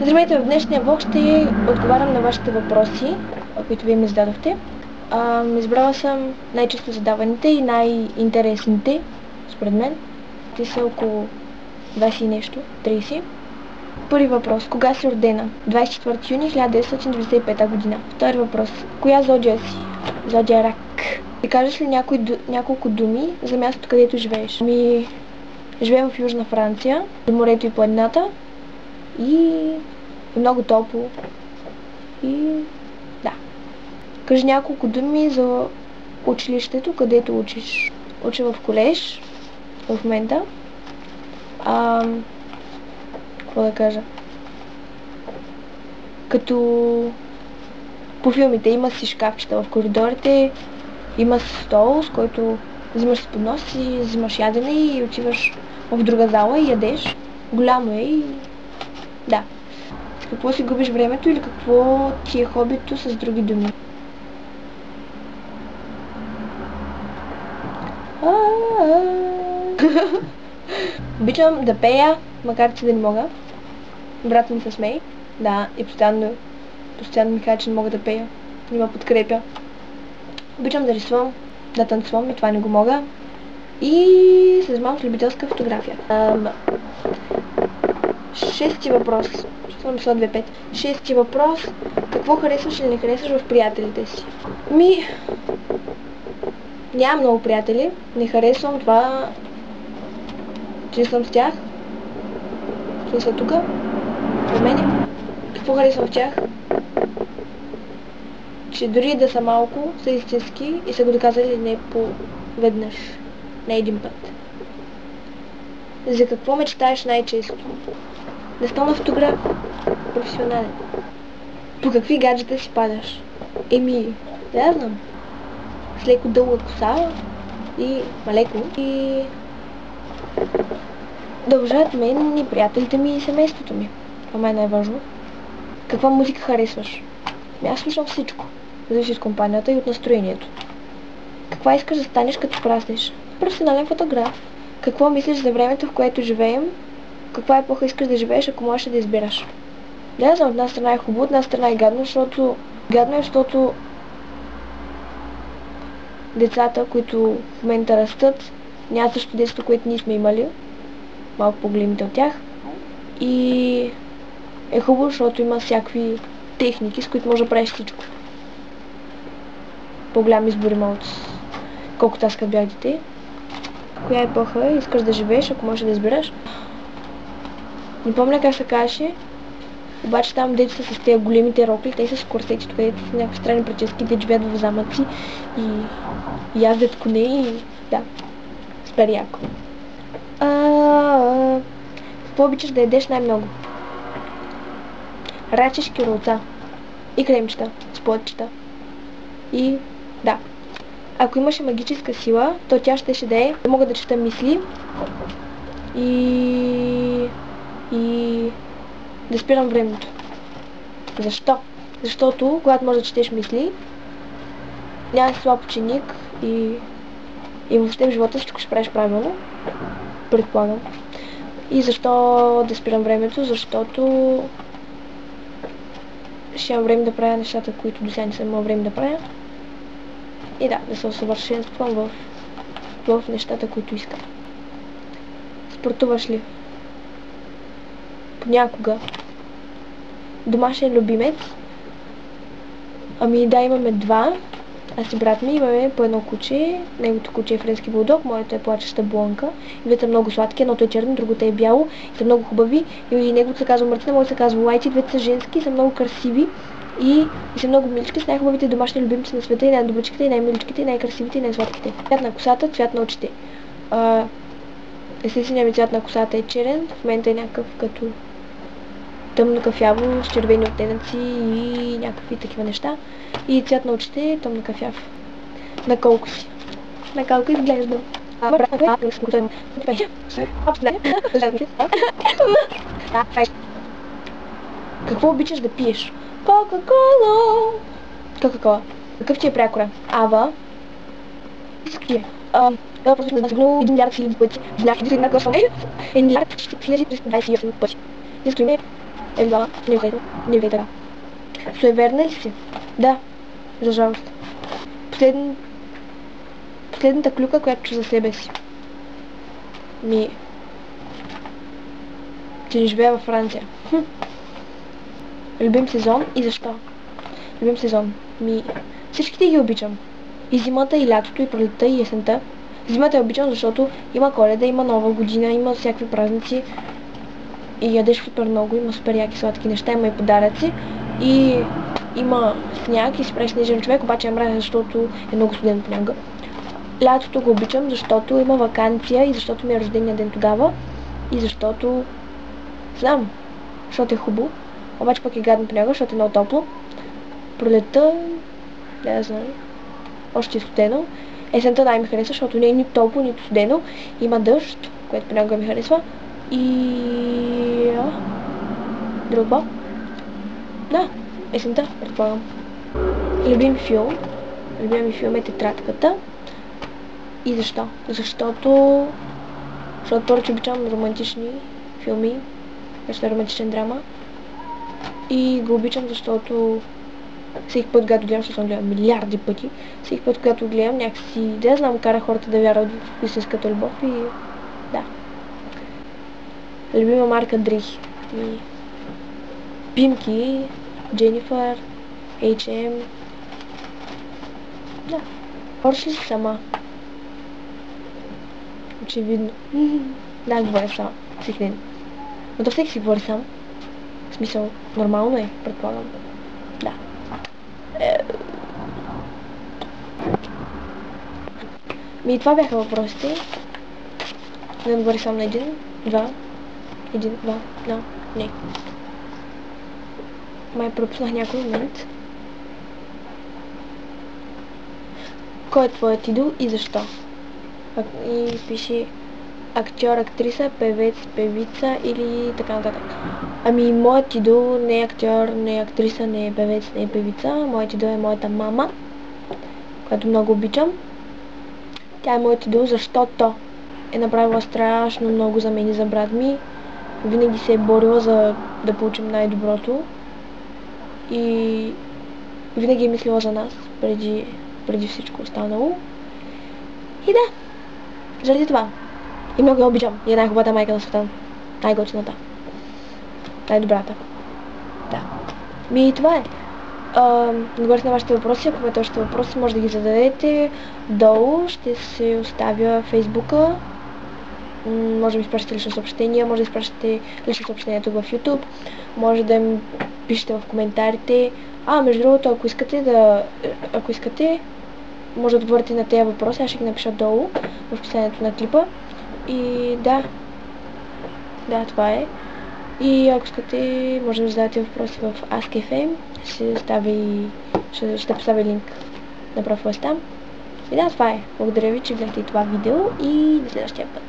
Здравейте, в днешния влог ще отговарям на вашите въпроси, които вие ми зададохте. Избрала съм най-често задаваните и най-интересните, според мен. Те са около 20 и нещо, 30. Първи въпрос. Кога си родена? 24 юни 1995 година. Втори въпрос. Коя зодия си? Зодия Рак. Ще кажеш ли няколко думи за мястото, където живееш? Живея в Южна Франция, до морето и планината. И много топло. И да. Кажи няколко думи за училището, където учиш. Уча в колеж в момента. Какво да кажа? Като по филмите има си шкафчета в коридорите, има стол, с който взимаш си поднос и взимаш ядене и отиваш в друга зала и ядеш. Голямо е и да. С какво си губиш времето или какво ти е хобито с други думи? Обичам да пея, макар че да не мога. Брат ми се смее. Да, и постоянно ми казва, че не мога да пея. Не ме подкрепя. Обичам да рисувам, да танцувам и това не го мога. И се занимавам с любителска фотография. Шести въпрос. Шести въпрос. Какво харесваш или не харесваш в приятелите си? Нямам много приятели. Не харесвам това, че съм с тях. Че са тук. В мене. Какво харесвам в тях? Че дори да са малко, са истински и са го доказали не по веднъж. Не един път. За какво мечтаеш най-често? Да стана фотограф. Професионален. По какви гаджета си падаш? Да знам. С леко дълга коса и малеко. И да уважават мен и приятелите ми и семейството ми. Това е най-важно. Каква музика харесваш? Аз слушам всичко. Зависи от компанията и от настроението. Каква искаш да станеш като пораснеш? Професионален фотограф. Какво мислиш за времето, в което живеем? Каква епоха искаш да живееш, ако можеш да избираш? Да знам, от една страна е хубаво, от една страна е гадно, защото децата, които в момента растат, нямат също детство, което ние сме имали. Малко по-големите от тях. И е хубаво, защото има всякакви техники, с които може да правиш всичко. По-голям избор има от колкото аз като бях дете. Коя епоха искаш да живееш, ако можеш да избираш? Не помня как се казваше, обаче там деца с тези големите рокли, те са с корсети, където са някакви странни прически, де живеят в замъци и яздят коне и да, супер яко. Какво обичаш да ядеш най-много? Рачешки ролца и кремчета, с плътчета. И да. Ако имаше магическа сила, то тя щеше да е да мога да чета мисли и да спирам времето. Защо? Защото, когато можеш да четеш мисли, няма си слаб ученик и въобще в живота всичко ще правиш правилно. Предполагам. И защо да спирам времето? Защото ще имам време да правя нещата, които до сега не съм имала време да правя. И да се усъвършенствам в нещата, които искам. Спортуваш ли? Понякога. Домашен любимец? Да, имаме два. Аз и брат ми имаме по едно куче. Неговото куче е френски булдог, моето е плачеща блонка. И двете са много сладки, едното е черно, другото е бяло. И са много хубави. И неговото се казва Мартина, моето се казва Лайти. Двете са женски, са много красиви. И са много милички, с най-хубавите домашни любимци на света и най-добричките, и най-миличките, и най-красивите, и най-сладките. Цвят на косата, цвят на очите. Естественият ми цвят на косата е черен, в момента е някакъв като тъмно кафяво, с червени оттенъци и някакви такива неща. И цвят на очите е тъмно кафяв. На колко си? На колко изглеждам? Какво обичаш да пиеш? Кока-кола. Кока-кола. Какъв ти е прякора? Ава. Скрие. Просто да загнул 1 милиард хиляди пъти. Знах, че една гласом е 1 милиард 4328 пъти. Искаме Едва, не ве така. Суеверна ли си? Да, за жалост. Последната клюка, която чу за себе си. Че не живея във Франция. Любим сезон и защо? Любим сезон. Всичките ги обичам. И зимата, и лятото, и пролетта, и есента. Зимата я обичам, защото има Коледа, има Нова година, има всякакви празници. И ядеш супер много, има супер яки сладки неща, има и подаръци. И има сняг и си прави снежен човек, обаче я мразя, защото е много студено понякога. Лятото го обичам, защото има ваканция и защото ми е рождения ден тогава. И защото... Знам, защото е хубаво. Обаче пък е гадно понякога, защото е много топло. Пролетта... Не знам. Още е студено. Есента най-ми харесва, защото не е нито топло, нито студено. Има дъжд, което понякога ми харесва. И... Друго? Да, есента, предполагам. Любим филм. Любим ми филм е Тетрадката. И защо? Защото повече обичам романтични филми. Нещо е романтичен драма. И го обичам, защото всеки път, когато гледам, защото съм гледал милиарди пъти, всеки път, когато гледам, някакси, да знам, кара хората да вярват в истинската любов и да. Любима марка дрехи. Пимки, Дженифър, H&M. Да. Говориш ли си сама? Очевидно. Да, говоря сам. Всеки ден. Но то всеки си говори сам. В смисъл, нормално е, предполагам. Да. И това бяха въпросите. Не отговори само на един, два, не. Май пропуснах някой момент. Кой е твоят идол и защо? И пише актьор, актриса, певец, певица или така нататък. Моят идол не е актьор, не е актриса, не е певец, не е певица. Моят идол е моята мама, която много обичам. Тя е моят идол, защото е направила страшно много за мен и за брат ми. Винаги се е борила за да получим най-доброто. И винаги е мислила за нас, преди всичко останало. И да, заради това. И много я обичам. И е най-хубавата майка на света. Най-готината. Най-добрата. Да. И това е. Отговорих на вашите въпроси. Ако имате още въпроси, може да ги зададете долу. Ще се оставя Фейсбука. Може да ми изпращате лично съобщения. Може да изпращате лично съобщение тук в YouTube. Може да ми пишете в коментарите. Между другото, ако искате, може да отговорите на тези въпроси. Аз ще ги напиша долу в описанието на клипа. И да, това е. И ако искате, може да зададете въпроси в Ask.fm. Ще поставя линк на профила там. И да, това е. Благодаря ви, че гледахте това видео и до следващия път.